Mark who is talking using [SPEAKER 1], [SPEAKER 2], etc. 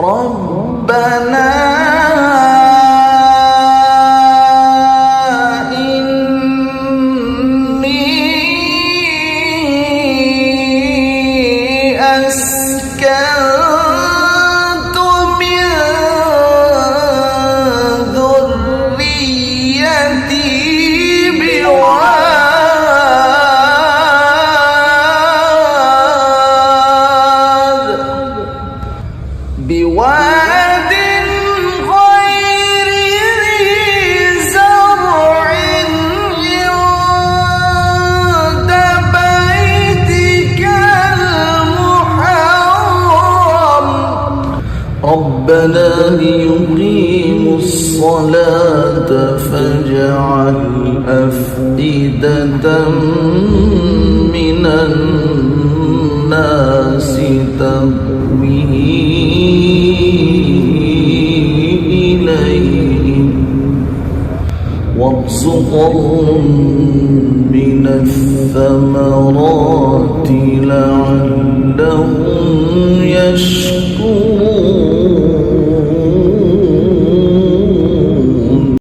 [SPEAKER 1] ربنا أسكنت من ذريتي بواد غير ذي زرع عند بيتك المحرم ربنا ليقيموا الصلاة فاجعل أفئدة من الناس تهوي إليهم وارزقهم من الثمرات لعلهم يشكرون